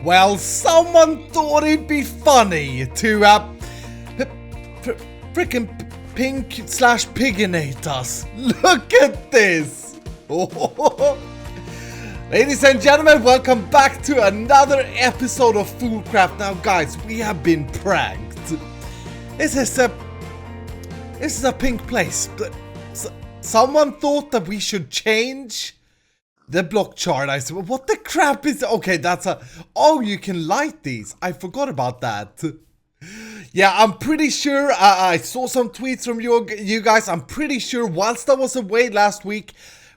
Well, someone thought it'd be funny to, freaking pink/piginate us. Look at this! Ladies and gentlemen, welcome back to another episode of FoolCraft. Now, guys, we have been pranked. This is a pink place. Someone thought that we should change the block chart. I said, well, what the crap is... Okay, that's a... Oh, you can light these. I forgot about that. Yeah, I'm pretty sure... I saw some tweets from you guys. I'm pretty sure whilst I was away last week,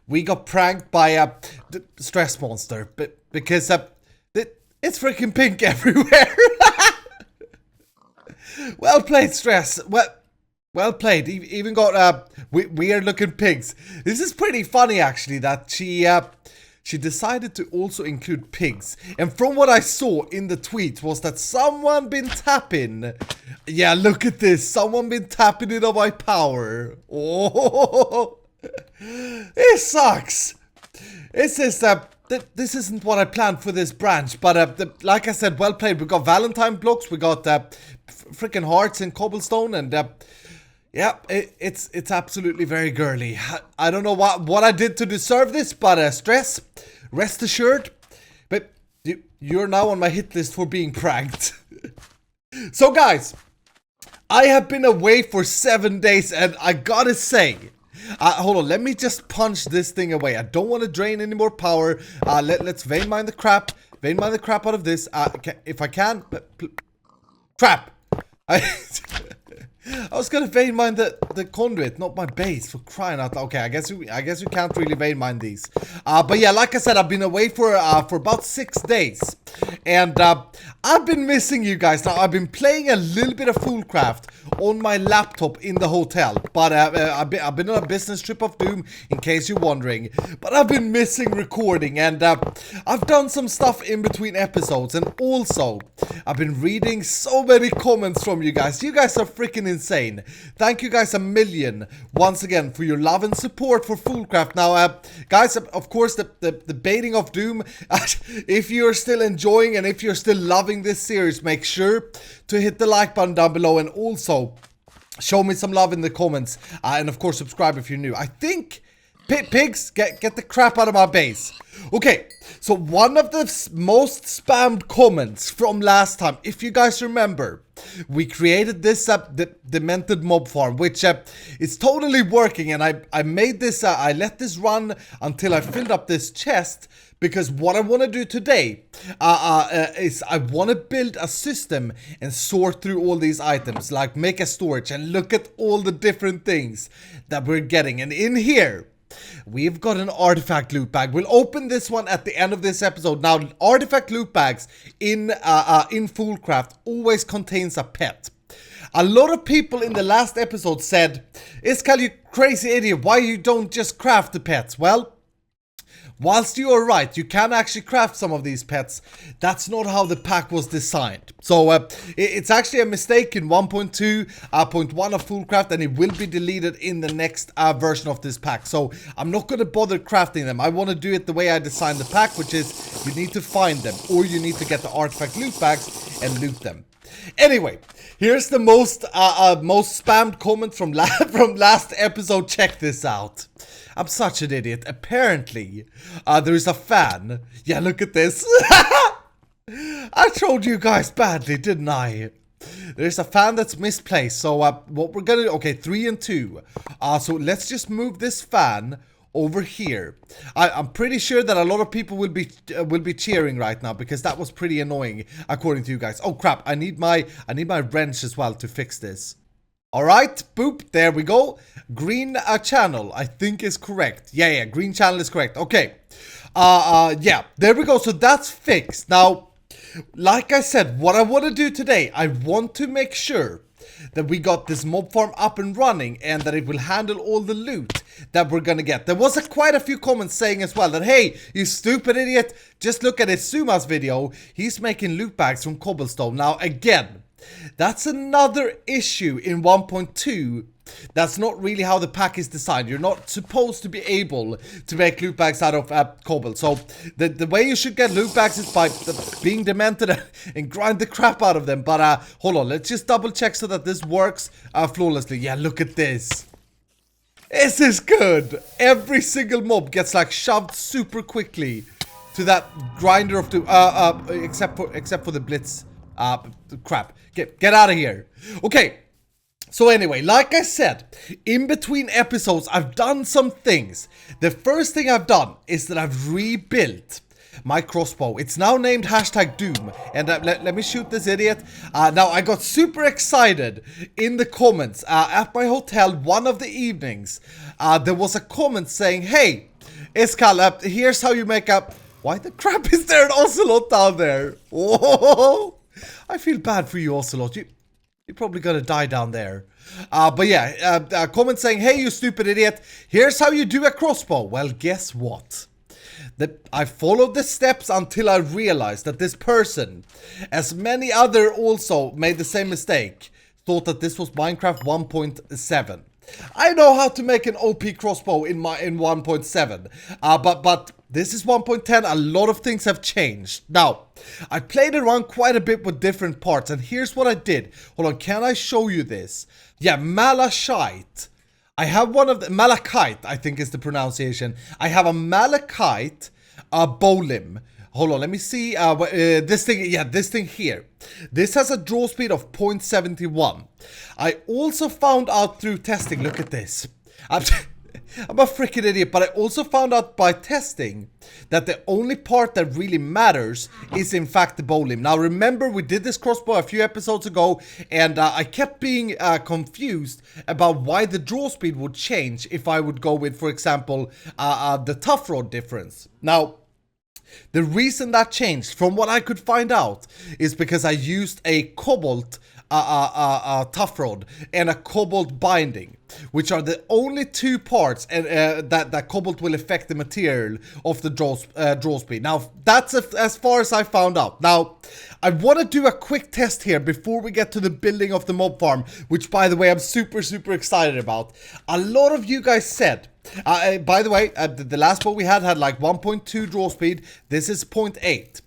we got pranked by a stress monster. Because it's freaking pink everywhere. Well played, Stress. Well played. Even got weird looking pigs. This is pretty funny actually that she decided to also include pigs. And from what I saw in the tweet was that someone been tapping. Yeah, look at this. Someone been tapping it on my power. Oh, it sucks. This isn't what I planned for this branch, but like I said, well played. We got Valentine blocks, we got freaking hearts and cobblestone, and yeah, it's absolutely very girly. I don't know what I did to deserve this, but Stress, rest assured, but you're now on my hit list for being pranked. So guys, I have been away for 7 days, and I gotta say, hold on, let me just punch this thing away. I don't want to drain any more power. Let's vein mine the crap out of this. If I can, crap. I was gonna vein mine the conduit, not my base, for crying out loud. Okay, I guess you can't really vein mine these. But yeah, like I said, I've been away for about 6 days, and I've been missing you guys. Now I've been playing a little bit of FoolCraft on my laptop in the hotel, but I've been on a business trip of doom, in case you're wondering. But I've been missing recording, and I've done some stuff in between episodes, and also I've been reading so many comments from you guys. You guys are freaking insane. Thank you guys a million once again for your love and support for FoolCraft. Now, guys, of course, the baiting of doom. If you're still enjoying and if you're still loving this series, make sure to hit the like button down below, and also show me some love in the comments, and of course subscribe if you're new. I think pigs, get the crap out of my base. Okay, so one of the most spammed comments from last time, if you guys remember, we created this demented mob farm, which is totally working, and I made this, I let this run until I filled up this chest, because what I want to do today is I want to build a system and sort through all these items, like make a storage, and look at all the different things that we're getting. And in here, we've got an artifact loot bag. We'll open this one at the end of this episode. Now, artifact loot bags in FoolCraft always contains a pet. A lot of people in the last episode said, Iskall, you crazy idiot, why you don't just craft the pets? Well, whilst you are right, you can actually craft some of these pets. That's not how the pack was designed. So it's actually a mistake in 1.2.1 of FoolCraft, and it will be deleted in the next version of this pack. So I'm not going to bother crafting them. I want to do it the way I designed the pack, which is you need to find them, or you need to get the artifact loot bags and loot them. Anyway, here's the most spammed comment from last episode. Check this out. I'm such an idiot. Apparently, there is a fan. Yeah, look at this. I trolled you guys badly, didn't I? There's a fan that's misplaced. So what we're gonna do? Okay, 3 and 2. So let's just move this fan over here. I'm pretty sure that a lot of people will be cheering right now, because that was pretty annoying according to you guys. Oh crap! I need my wrench as well to fix this. Alright, boop, there we go. Green channel, I think is correct. Yeah, green channel is correct. Okay. Yeah, there we go. So that's fixed. Now, like I said, what I want to do today, I want to make sure that we got this mob farm up and running, and that it will handle all the loot that we're gonna get. There was quite a few comments saying as well that, hey, you stupid idiot, just look at Isuma's video. He's making loot bags from cobblestone. Now, again, that's another issue in 1.2 that's not really how the pack is designed. You're not supposed to be able to make loot bags out of cobalt. So the way you should get loot bags is by being demented and grind the crap out of them. But hold on, let's just double check so that this works flawlessly. Yeah, look at this. This is good. Every single mob gets like shoved super quickly to that grinder of the except for the blitz crap. Get out of here. Okay. So anyway, like I said, in between episodes, I've done some things. The first thing I've done is that I've rebuilt my crossbow. It's now named #Doom. And let me shoot this idiot. Now, I got super excited in the comments. At my hotel, one of the evenings, there was a comment saying, hey, Iskall, here's how you make up... Why the crap is there an ocelot down there? Whoa! I feel bad for you, ocelot. You're probably gonna die down there. But yeah, a comment saying, hey, you stupid idiot, here's how you do a crossbow. Well, guess what? I followed the steps until I realized that this person, as many other also made the same mistake, thought that this was Minecraft 1.7. I know how to make an OP crossbow in 1.7, but this is 1.10. A lot of things have changed. Now, I played around quite a bit with different parts, and here's what I did. Hold on, can I show you this? Yeah, malachite. I have one of the... Malachite, I think is the pronunciation. I have a malachite bow limb. Hold on, let me see. This thing, yeah, this thing here. This has a draw speed of 0.71. I also found out through testing, look at this. I'm a freaking idiot, but I also found out by testing that the only part that really matters is in fact the bow limb. Now remember, we did this crossbow a few episodes ago, and I kept being confused about why the draw speed would change if I would go with, for example, the tough rod difference. Now, the reason that changed, from what I could find out, is because I used a cobalt tough rod and a cobalt binding, which are the only two parts that cobalt will affect the material of the draw speed. Now, that's as far as I found out. Now, I want to do a quick test here before we get to the building of the mob farm, which, by the way, I'm super excited about. A lot of you guys said... by the way, the last bow we had like 1.2 draw speed. This is 0.8.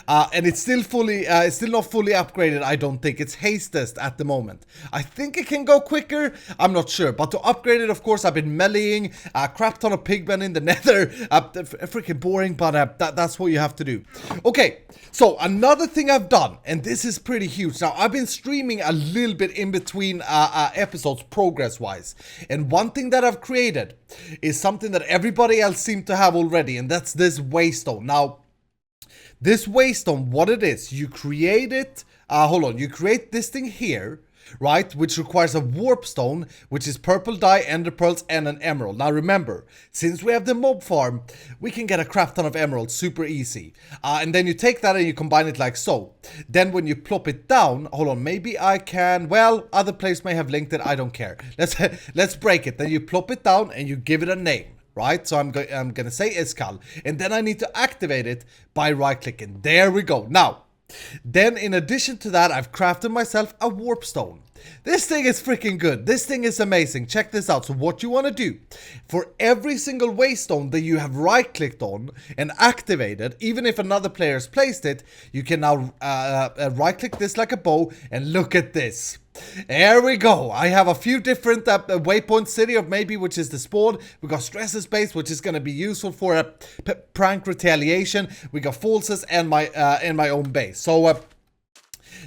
And it's still not fully upgraded, I don't think. It's HazDS at the moment. I think it can go quicker, I'm not sure. But to upgrade it, of course, I've been meleeing a crap ton of pigmen in the nether. Freaking boring, but that's what you have to do. Okay, so another thing I've done, and this is pretty huge. Now, I've been streaming a little bit in between episodes progress-wise. And one thing that I've created is something that everybody else seemed to have already, and that's this waystone. Now, this waystone, what it is, you create it, hold on, you create this thing here, right, which requires a warp stone, which is purple dye, ender pearls, and an emerald. Now remember, since we have the mob farm, we can get a crap ton of emeralds super easy. And then you take that and you combine it like so. Then when you plop it down, hold on, maybe I can, well, other players may have linked it, I don't care. Let's break it. Then you plop it down and you give it a name. Right, so I'm gonna say Iskall, and then I need to activate it by right-clicking. There we go. Now, then in addition to that, I've crafted myself a warp stone. This thing is freaking good. This thing is amazing. Check this out. So what you want to do, for every single waystone that you have right-clicked on and activated, even if another player has placed it, you can now right-click this like a bow, and look at this. There we go. I have a few different waypoint city of maybe, which is the spawn. We got stresses base, which is going to be useful for a prank retaliation. We got falses and my own base. So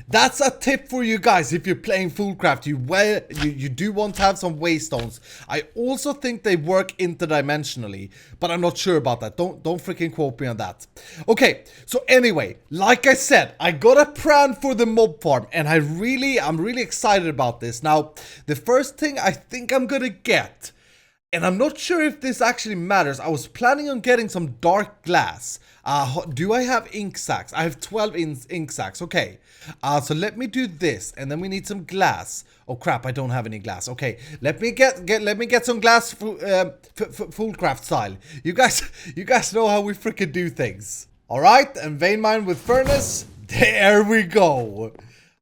that's a tip for you guys if you're playing FoolCraft. You do want to have some waystones. I also think they work interdimensionally, but I'm not sure about that. Don't freaking quote me on that. Okay, so anyway, like I said, I got a plan for the mob farm, and I'm really excited about this. Now, the first thing I think I'm gonna get, and I'm not sure if this actually matters, I was planning on getting some dark glass. Do I have ink sacks? I have 12 ink sacks. Okay. So let me do this, and then we need some glass. Oh crap! I don't have any glass. Okay, let me get some glass. FoolCraft style. You guys know how we freaking do things. All right, and vein mine with furnace. There we go.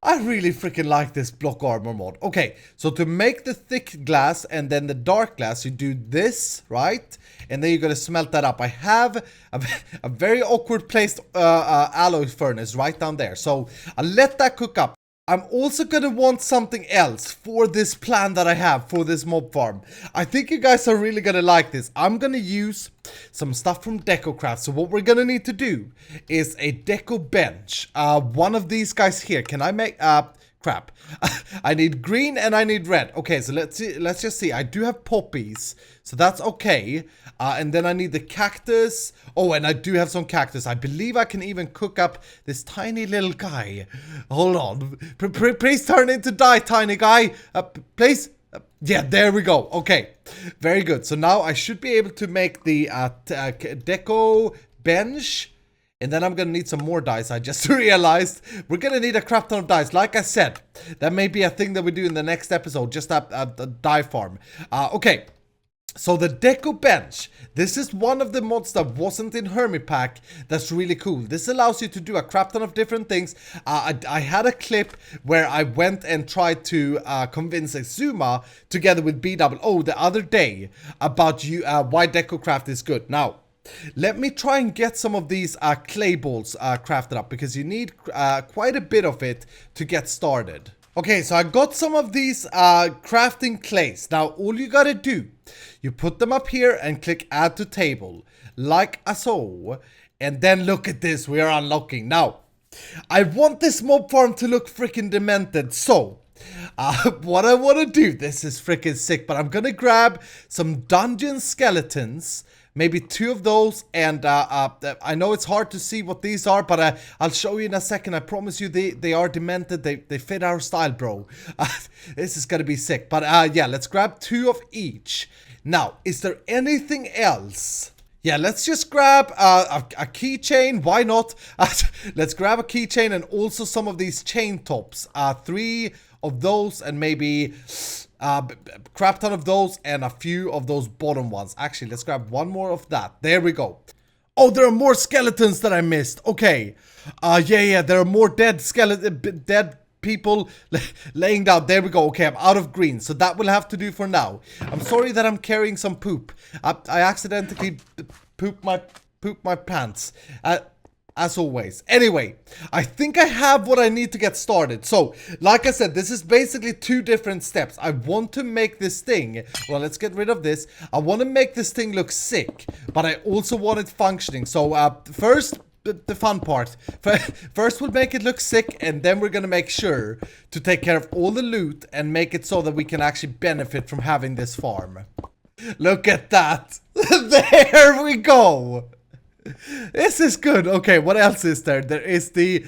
I really freaking like this block armor mod. Okay, so to make the thick glass and then the dark glass, you do this, right? And then you're gonna smelt that up. I have a very awkward placed alloy furnace right down there. So I'll let that cook up. I'm also gonna want something else for this plan that I have for this mob farm. I think you guys are really gonna like this. I'm gonna use some stuff from FoolCraft. So what we're gonna need to do is a deco bench. One of these guys here. Can I make crap? I need green and I need red. Okay, so let's see. Let's just see. I do have poppies, so that's okay. And then I need the cactus. Oh, and I do have some cactus. I believe I can even cook up this tiny little guy. Hold on. Please turn into die, tiny guy. Please. Yeah, there we go. Okay, very good. So now I should be able to make the deco bench. And then I'm gonna need some more dice. I just realized we're gonna need a crap ton of dice. Like I said, that may be a thing that we do in the next episode, just a die farm. Okay, so the deco bench. This is one of the mods that wasn't in Hermitpack. That's really cool. This allows you to do a crap ton of different things. I had a clip where I went and tried to convince Exuma together with BWO the other day about why FoolCraft is good. Now, let me try and get some of these clay balls crafted up, because you need quite a bit of it to get started. Okay, so I got some of these crafting clays. Now, all you gotta do, you put them up here and click add to table, like so. And then look at this, we are unlocking. Now, I want this mob farm to look freaking demented, so what I want to do, this is freaking sick, but I'm gonna grab some dungeon skeletons. Maybe 2 of those, and I know it's hard to see what these are, but I'll show you in a second. I promise you they are demented. They fit our style, bro. This is gonna be sick. But yeah, let's grab 2 of each. Now, is there anything else? Yeah, let's just grab a keychain. Why not? Let's grab a keychain and also some of these chain tops. 3 of those, and maybe crap ton of those, and a few of those bottom ones. Actually, let's grab 1 more of that. There we go. Oh, there are more skeletons that I missed. Okay. Yeah, there are more dead people laying down. There we go. Okay, I'm out of green, so that will have to do for now. I'm sorry that I'm carrying some poop. I accidentally pooped my pants. As always. Anyway, I think I have what I need to get started. So, like I said, this is basically 2 different steps. I want to make this thing, well, let's get rid of this. I want to make this thing look sick, but I also want it functioning. So, first, the fun part. First, we'll make it look sick, and then we're gonna make sure to take care of all the loot and make it so that we can actually benefit from having this farm. Look at that. There we go. This is good. Okay, what else is there? There is the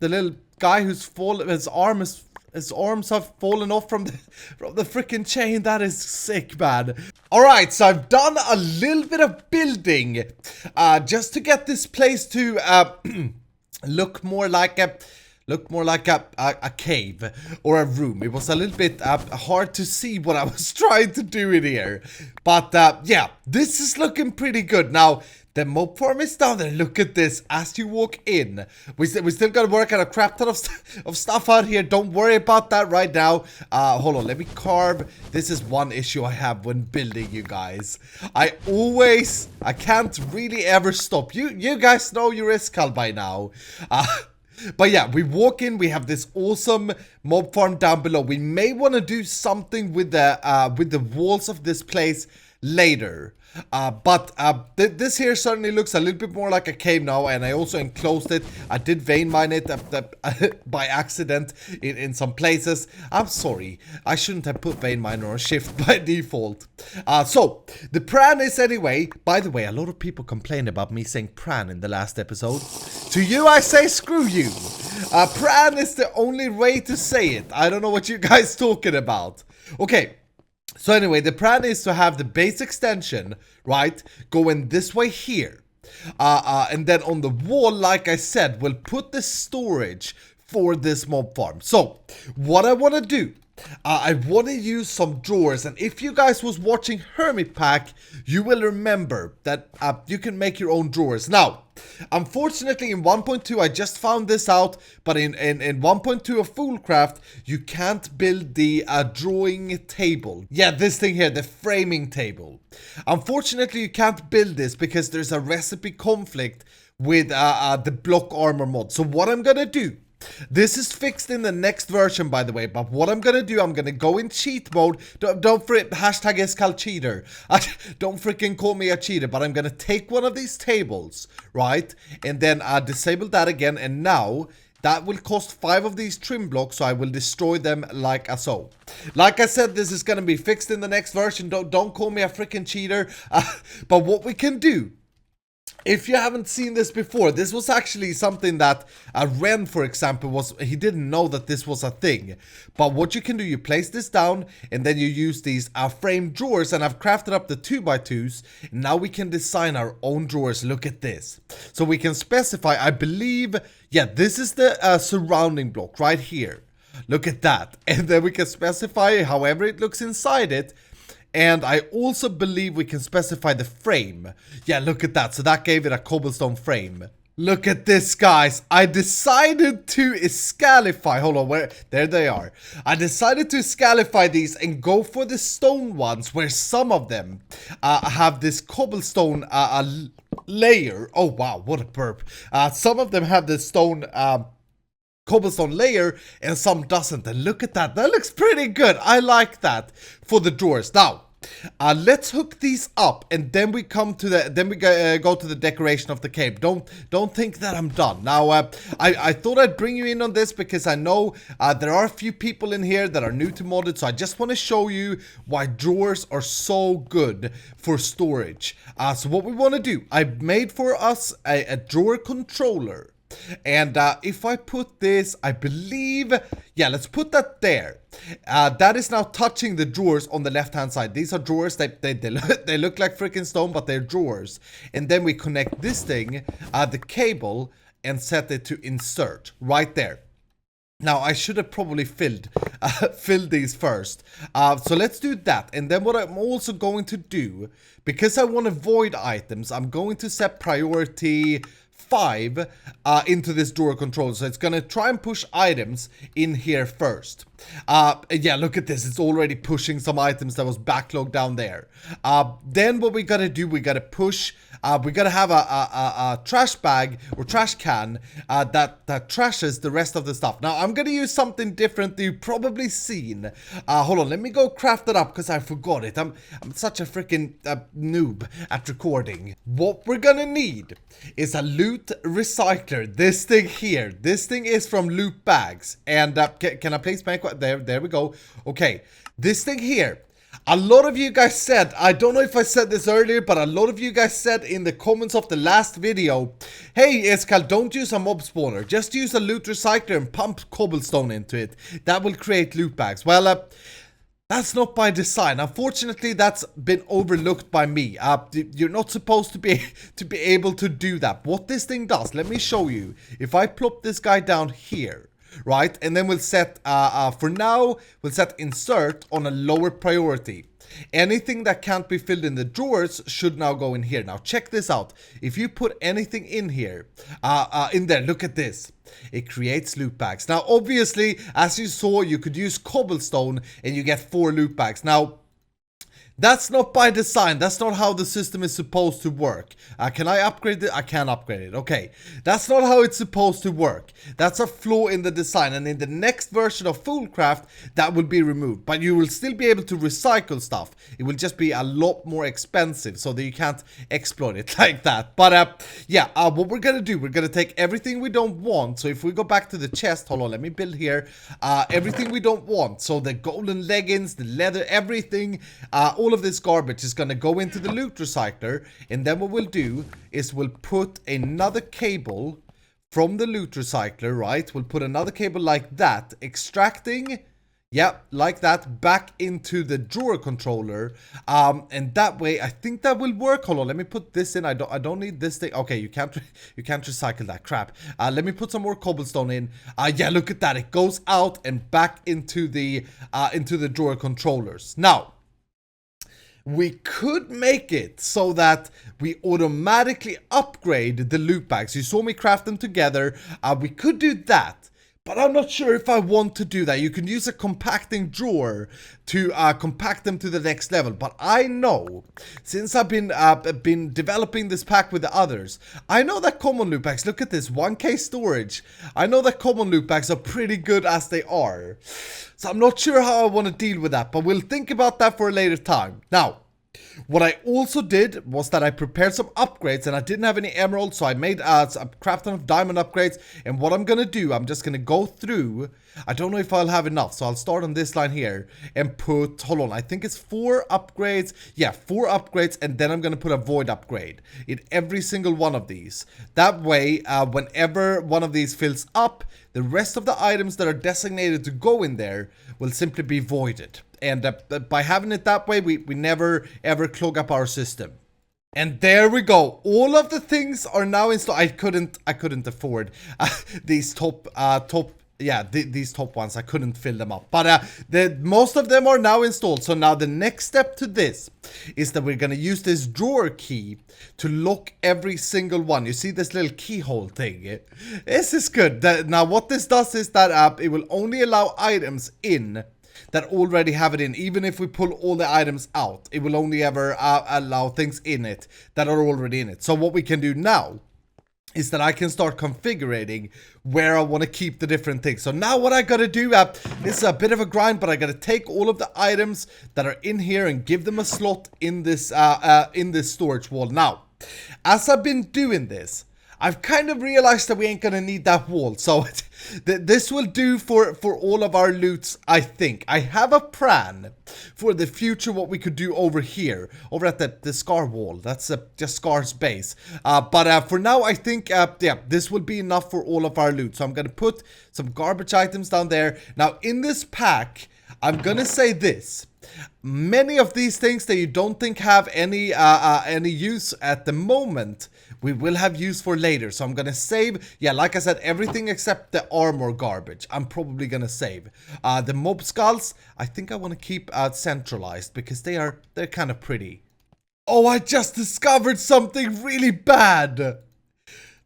little guy who's fallen. His arms have fallen off from the freaking chain. That is sick, man. All right, so I've done a little bit of building, just to get this place to look more like a cave or a room. It was a little bit hard to see what I was trying to do in here, but yeah, this is looking pretty good now. The mob farm is down there. Look at this as you walk in. We still gotta work on a crap ton of stuff out here. Don't worry about that right now. Hold on, let me carve. This is one issue I have when building, you guys. I can't really ever stop. You guys know your Iskall by now. But yeah, we walk in, we have this awesome mob farm down below. We may want to do something with the walls of this place later. But this here certainly looks a little bit more like a cave now, and I also enclosed it. I did vein mine it by accident in some places. I'm sorry, I shouldn't have put vein miner on shift by default. So the pran is anyway. By the way, a lot of people complained about me saying pran in the last episode. To you I say screw you. Pran is the only way to say it. I don't know what you guys talking about. Okay. So anyway, the plan is to have the base extension, right, going this way here. And then on the wall, like I said, we'll put the storage for this mob farm. So, what I want to do I want to use some drawers, and if you guys was watching Hermitpack, you will remember that you can make your own drawers. Now, unfortunately in 1.2 I just found this out, but in 1.2 of FoolCraft, you can't build the drawing table. Yeah, this thing here, the framing table. Unfortunately, you can't build this because there's a recipe conflict with the block armor mod. So what I'm gonna do, this is fixed in the next version, by the way, but what I'm gonna do, I'm gonna go in cheat mode. Don't hashtag Iskalcheater. Don't freaking call me a cheater, but I'm gonna take one of these tables, right? And then disable that again, and now that will cost 5 of these trim blocks, so I will destroy them like so. Like I said, this is gonna be fixed in the next version. Don't call me a freaking cheater. But what we can do, if you haven't seen this before, this was actually something that Ren, for example, he didn't know that this was a thing. But what you can do, you place this down, and then you use these frame drawers, and I've crafted up the 2x2s. Now we can design our own drawers. Look at this. So we can specify, I believe, yeah, this is the surrounding block right here. Look at that. And then we can specify however it looks inside it. And I also believe we can specify the frame. Yeah, look at that. So that gave it a cobblestone frame. Look at this, guys. I decided to Iskalify. Hold on, where? There they are. I decided to Iskalify these and go for the stone ones, where some of them have this cobblestone layer. Oh, wow, what a burp. Some of them have this stone cobblestone layer and some doesn't, and look at that. That looks pretty good. I like that for the drawers. Now let's hook these up, and then we come to the go to the decoration of the cave. Don't think that I'm done. Now I thought I'd bring you in on this because I know there are a few people in here that are new to modded, so I just want to show you why drawers are so good for storage. So what we want to do, I made for us a drawer controller. And if I put this, I believe, yeah, let's put that there. That is now touching the drawers on the left hand side. These are drawers, they look like freaking stone, but they're drawers. And then we connect this thing, the cable, and set it to insert right there. Now I should have probably filled these first. So let's do that. And then what I'm also going to do, because I want to void items, I'm going to set priority 5 into this drawer control. So it's gonna try and push items in here first. Yeah, look at this. It's already pushing some items that was backlogged down there. Then what we gotta do, we gotta push, we gotta have a trash bag or trash can that trashes the rest of the stuff. Now I'm gonna use something different that you've probably seen. Hold on, let me go craft it up because I forgot it. I'm such a freaking noob at recording. What we're gonna need is a loot recycler. This thing here. This thing is from loot bags. And can I place my... There we go. Okay. This thing here. A lot of you guys said, I don't know if I said this earlier, but a lot of you guys said in the comments of the last video, hey Iskal, don't use a mob spawner. Just use a loot recycler and pump cobblestone into it. That will create loot bags. Well, that's not by design. Unfortunately, that's been overlooked by me. You're not supposed to be able to do that. What this thing does, let me show you. If I plop this guy down here, right, and then we'll set, for now, we'll set insert on a lower priority. Anything that can't be filled in the drawers should now go in here. Now check this out. If you put anything in here, in there, look at this. It creates loot bags. Now obviously, as you saw, you could use cobblestone and you get 4 loot bags. Now that's not by design. That's not how the system is supposed to work. Can I upgrade it? I can upgrade it. Okay. That's not how it's supposed to work. That's a flaw in the design. And in the next version of FoolCraft, that will be removed. But you will still be able to recycle stuff. It will just be a lot more expensive so that you can't exploit it like that. But yeah, what we're going to do, we're going to take everything we don't want. So if we go back to the chest, hold on, let me build here. Everything we don't want. So the golden leggings, the leather, everything, all of this garbage is going to go into the loot recycler, and then what we'll do is we'll put another cable from the loot recycler, right? We'll put another cable like that, extracting, Yeah, like that, back into the drawer controller, and that way I think that will work. Hold on, let me put this in. I don't need this thing. Okay, you can't recycle that crap. Let me put some more cobblestone in. Yeah, look at that. It goes out and back into the drawer controllers. Now, we could make it so that we automatically upgrade the loot bags. You saw me craft them together. We could do that. But I'm not sure if I want to do that. You can use a compacting drawer to compact them to the next level. But I know, since I've been developing this pack with the others, I know that common loot packs, look at this, 1k storage. I know that common loot packs are pretty good as they are. So I'm not sure how I want to deal with that, but we'll think about that for a later time. Now, what I also did was that I prepared some upgrades, and I didn't have any emeralds, so I made a crap ton of diamond upgrades. And what I'm gonna do, I'm just gonna go through. I don't know if I'll have enough, so I'll start on this line here and put, hold on, I think it's 4 upgrades. Yeah, 4 upgrades, and then I'm gonna put a void upgrade in every single one of these. That way, whenever one of these fills up, the rest of the items that are designated to go in there will simply be voided. And by having it that way, we never ever clog up our system. And there we go. All of the things are now installed. I couldn't afford these these top ones. I couldn't fill them up. But most of them are now installed. So now the next step to this is that we're gonna use this drawer key to lock every single one. You see this little keyhole thing? This is good. Now what this does is that it will only allow items in that already have it in. Even if we pull all the items out, it will only ever allow things in it that are already in it. So what we can do now is that I can start configuring where I want to keep the different things. So now what I gotta do, this is a bit of a grind, but I gotta take all of the items that are in here and give them a slot in this storage wall. Now, as I've been doing this, I've kind of realized that we ain't gonna need that wall, so this will do for all of our loots, I think. I have a plan for the future what we could do over here, over at the Scar wall. That's just Scar's base. But for now, I think, yeah, this will be enough for all of our loot. So I'm gonna put some garbage items down there. Now, in this pack, I'm gonna say this. Many of these things that you don't think have any use at the moment, we will have use for later. So I'm gonna save, yeah, like I said, everything except the armor garbage I'm probably gonna save. The mob skulls, I think I want to keep centralized because they're kind of pretty. Oh, I just discovered something really bad.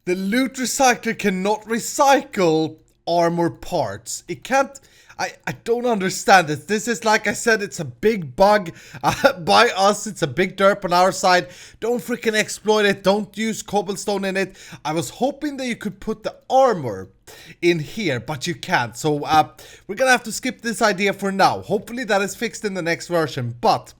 The loot recycler cannot recycle armor parts. It can't. I don't understand it. This is, like I said, it's a big bug by us. It's a big derp on our side. Don't freaking exploit it. Don't use cobblestone in it. I was hoping that you could put the armor in here, but you can't. So we're gonna have to skip this idea for now. Hopefully that is fixed in the next version, but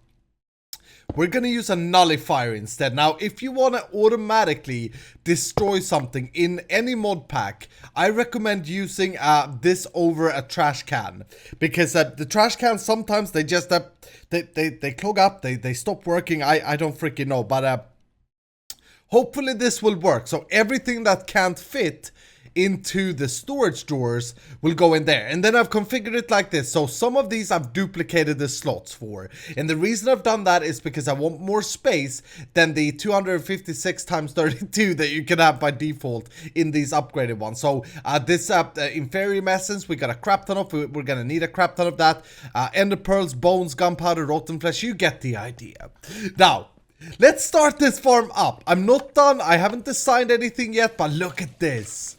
we're gonna use a nullifier instead. Now, if you wanna automatically destroy something in any mod pack, I recommend using this over a trash can. Because the trash cans, sometimes they just, they clog up, they stop working, I don't freaking know. But hopefully this will work. So everything that can't fit into the storage drawers will go in there. And then I've configured it like this. So some of these I've duplicated the slots for. And the reason I've done that is because I want more space than the 256 times 32 that you can have by default in these upgraded ones. So this Inferium Essence, we got a crap ton of. We're gonna need a crap ton of that. Ender Pearls, Bones, Gunpowder, Rotten Flesh. You get the idea. Now, let's start this farm up. I'm not done. I haven't designed anything yet, but look at this.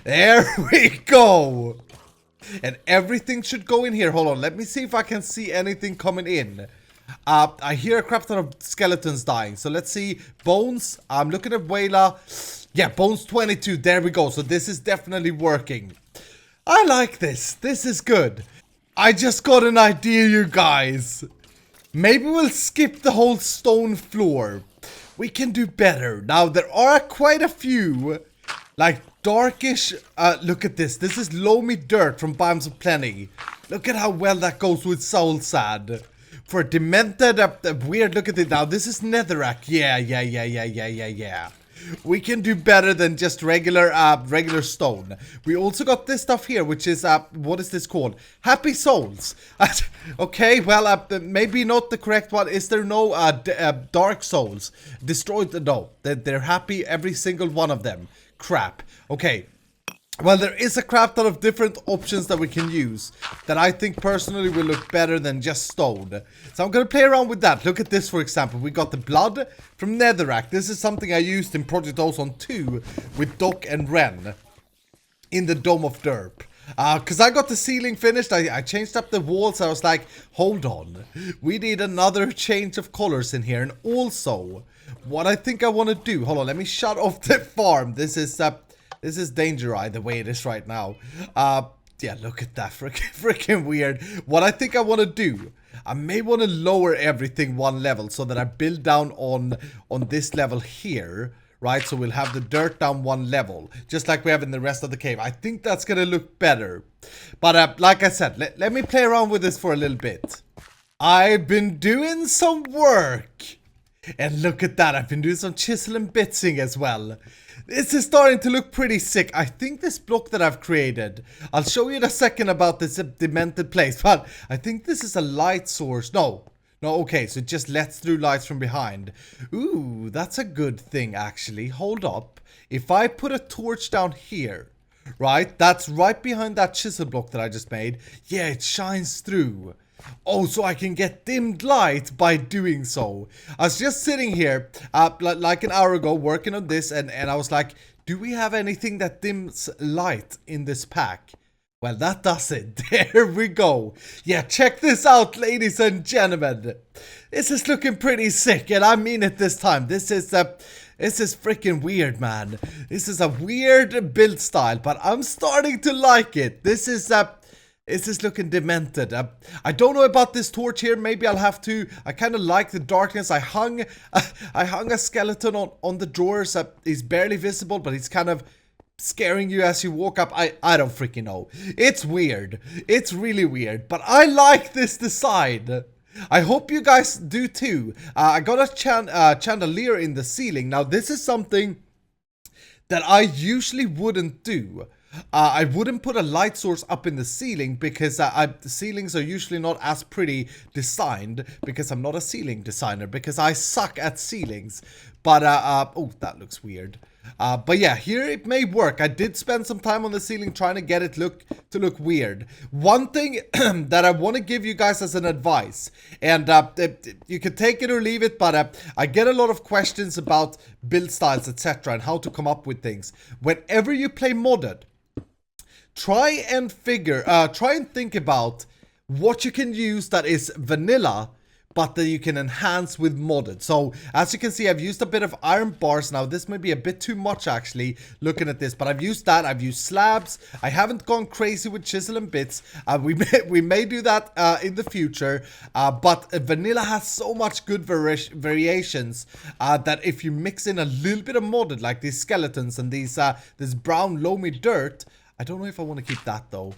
There we go. And everything should go in here. Hold on, let me see if I can see anything coming in. I hear a crap ton of skeletons dying. So let's see. Bones, I'm looking at Wayla. Yeah, Bones 22, there we go. So this is definitely working. I like this. This is good. I just got an idea, you guys. Maybe we'll skip the whole stone floor. We can do better. Now, there are quite a few, like, darkish, look at this. This is loamy dirt from Biomes of Plenty. Look at how well that goes with Soul Sand. For demented, weird, look at it now. This is netherrack. Yeah. We can do better than just regular stone. We also got this stuff here, which is what is this called? Happy souls. Okay, well, maybe not the correct one. Is there no dark souls? Destroyed? No, they're happy, every single one of them. Crap. Okay. Well, there is a crap ton of different options that we can use that I think personally will look better than just stone. So I'm going to play around with that. Look at this, for example. We got the blood from Netherrack. This is something I used in Project Ozone 2 with Doc and Ren in the Dome of Derp. Because I got the ceiling finished, I changed up the walls. I was like, hold on. We need another change of colors in here. And also, what I think I want to do... Hold on, let me shut off the farm. This is Danger Eye the way it is right now. Yeah, look at that. Freaking weird. What I think I want to do, I may want to lower everything one level so that I build down on this level here. Right, so we'll have the dirt down one level, just like we have in the rest of the cave. I think that's going to look better. But like I said, let me play around with this for a little bit. I've been doing some work. And look at that, I've been doing some chisel and bitsing as well. This is starting to look pretty sick. I think this block that I've created, I'll show you in a second about this demented place, but I think this is a light source. No, okay, so it just lets through lights from behind. Ooh, that's a good thing, actually. Hold up. If I put a torch down here, right, that's right behind that chisel block that I just made. Yeah, it shines through. Oh, so I can get dimmed light by doing so. I was just sitting here like an hour ago working on this, and I was like, do we have anything that dims light in this pack? Well, that does it. There we go. Yeah, check this out, ladies and gentlemen. This is looking pretty sick, and I mean it this time. This is freaking weird, man. This is a weird build style, but I'm starting to like it. This is looking demented. I don't know about this torch here. Maybe I'll have to. I kind of like the darkness. I hung a skeleton on the drawers. He's barely visible, but he's kind of scaring you as you walk up. I don't freaking know. It's weird. It's really weird. But I like this design. I hope you guys do too. I got a chandelier in the ceiling. Now this is something that I usually wouldn't do. I wouldn't put a light source up in the ceiling because the ceilings are usually not as pretty designed, because I'm not a ceiling designer, because I suck at ceilings. But, oh, that looks weird. But yeah, here it may work. I did spend some time on the ceiling trying to get it to look weird. One thing that I want to give you guys as an advice, and you can take it or leave it, but I get a lot of questions about build styles, etc., and how to come up with things. Whenever you play modded, try and think about what you can use that is vanilla, but that you can enhance with modded. So, as you can see, I've used a bit of iron bars. Now, this may be a bit too much, actually, looking at this. But I've used that. I've used slabs. I haven't gone crazy with chisel and bits. We may do that in the future. But vanilla has so much good variations that if you mix in a little bit of modded, like these skeletons and these this brown loamy dirt, I don't know if I want to keep that, though.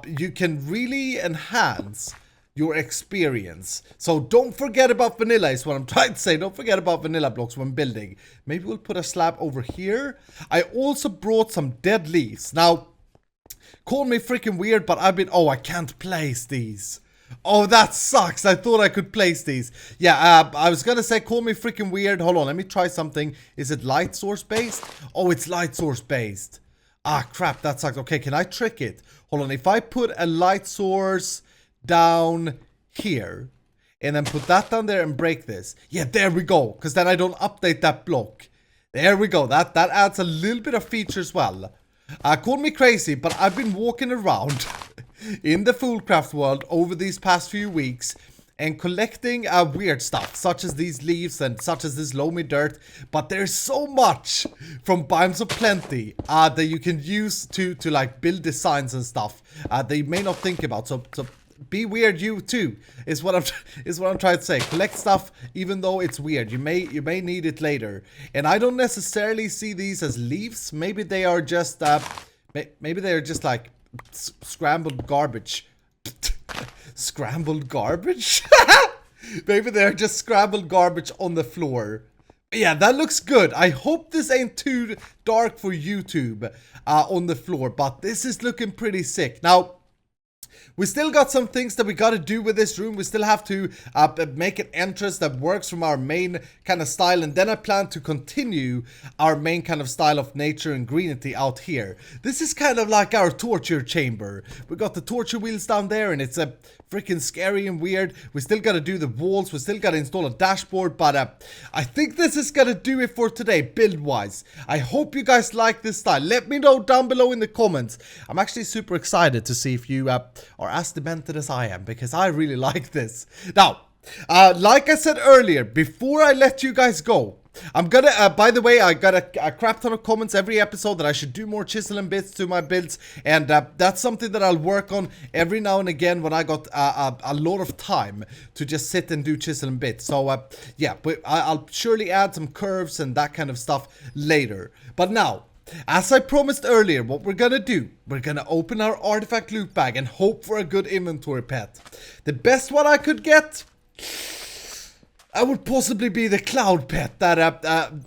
You can really enhance your experience. So don't forget about vanilla is what I'm trying to say. Don't forget about vanilla blocks when building. Maybe we'll put a slab over here. I also brought some dead leaves. Now, call me freaking weird, but oh, I can't place these. Oh, that sucks. I thought I could place these. Yeah, I was gonna say call me freaking weird. Hold on, let me try something. Is it light source based? Oh, it's light source based. Ah, crap, that sucks. Okay, can I trick it? Hold on, if I put a light source down here and then put that down there and break this. Yeah, there we go. Because then I don't update that block. There we go. That adds a little bit of feature as well. Call me crazy, but I've been walking around in the FoolCraft world over these past few weeks and collecting weird stuff, such as these leaves and such as this loamy dirt. But there's so much from Biomes of Plenty that you can use to like build designs and stuff that you may not think about. So be weird, you too, is what I'm trying to say. Collect stuff, even though it's weird. You may need it later. And I don't necessarily see these as leaves. Maybe they are just like scrambled garbage. Scrambled garbage? Maybe they're just scrambled garbage on the floor. Yeah, that looks good. I hope this ain't too dark for YouTube on the floor, but this is looking pretty sick. Now, we still got some things that we got to do with this room. We still have to make an entrance that works from our main kind of style. And then I plan to continue our main kind of style of nature and greenity out here. This is kind of like our torture chamber. We got the torture wheels down there and it's a freaking scary and weird. We still got to do the walls. We still got to install a dashboard. But I think this is going to do it for today, build-wise. I hope you guys like this style. Let me know down below in the comments. I'm actually super excited to see if you are as demented as I am, because I really like this. Now, like I said earlier, before I let you guys go, I'm gonna, by the way, I got a crap ton of comments every episode that I should do more chiseling bits to my builds, and that's something that I'll work on every now and again when I got a lot of time to just sit and do chiseling bits. So, yeah, but I'll surely add some curves and that kind of stuff later. But now, as I promised earlier, what we're gonna do, we're gonna open our artifact loot bag and hope for a good inventory pet. The best one I could get, I would possibly be the cloud pet that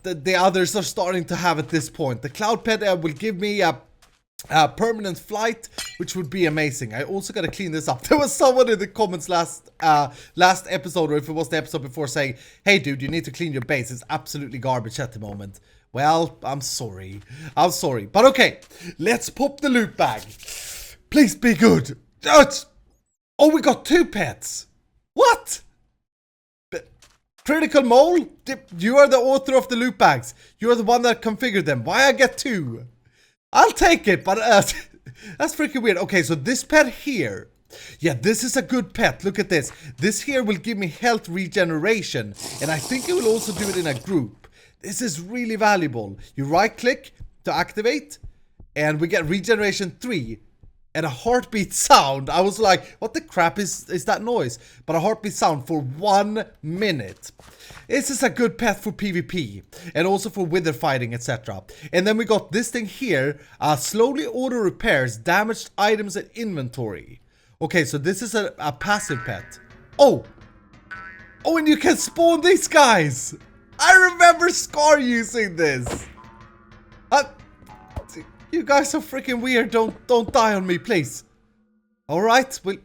the others are starting to have at this point. The cloud pet will give me a permanent flight, which would be amazing. I also gotta clean this up. There was someone in the comments last episode, or if it was the episode before, saying, "Hey dude, you need to clean your base. It's absolutely garbage at the moment." Well, I'm sorry. I'm sorry. But okay, let's pop the loot bag. Please be good. Oh, we got 2 pets. What? CriticalMole? You are the author of the loot bags. You are the one that configured them. Why I get 2? I'll take it, but that's freaking weird. Okay, so this pet here. Yeah, this is a good pet. Look at this. This here will give me health regeneration. And I think it will also do it in a group. This is really valuable. You right click to activate and we get regeneration 3 and a heartbeat sound. I was like, what the crap is that noise? But a heartbeat sound for 1 minute. This is a good pet for PvP and also for wither fighting, etc. And then we got this thing here, slowly auto repairs damaged items and inventory. Okay, so this is a passive pet. Oh, and you can spawn these guys. I remember Scar using this. You guys are freaking weird. Don't die on me, please. All right, we'll.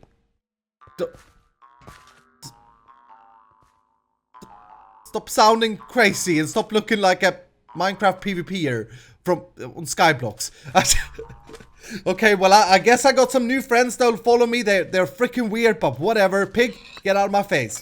Stop sounding crazy and stop looking like a Minecraft PvPer from on Skyblocks. Okay, well I guess I got some new friends that'll follow me. They're freaking weird, but whatever. Pig, get out of my face.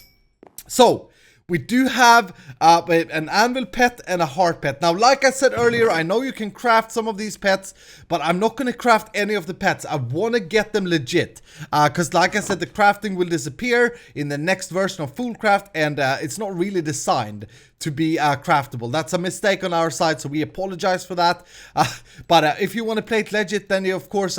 So. We do have an anvil pet and a heart pet. Now, like I said earlier, I know you can craft some of these pets, but I'm not going to craft any of the pets. I want to get them legit. Because like I said, the crafting will disappear in the next version of FoolCraft, and it's not really designed to be craftable. That's a mistake on our side, so we apologize for that. But if you want to play it legit, then you, of course,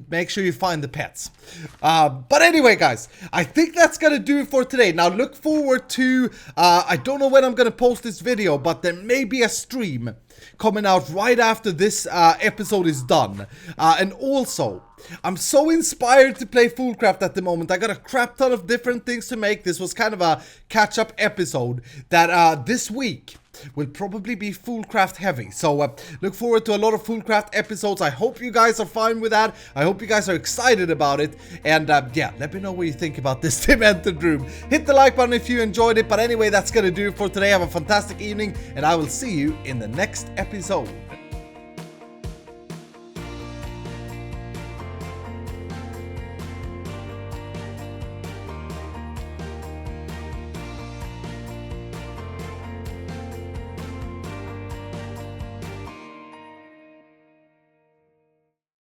make sure you find the pets. But anyway, guys, I think that's going to do it for today. Now, look forward to I don't know when I'm gonna post this video, but there may be a stream coming out right after this episode is done. And also, I'm so inspired to play FoolCraft at the moment. I got a crap ton of different things to make. This was kind of a catch-up episode that this week will probably be FoolCraft heavy. So look forward to a lot of FoolCraft episodes. I hope you guys are fine with that. I hope you guys are excited about it. And yeah, let me know what you think about this demented room. Hit the like button if you enjoyed it. But anyway, that's gonna do it for today. Have a fantastic evening, and I will see you in the next episode.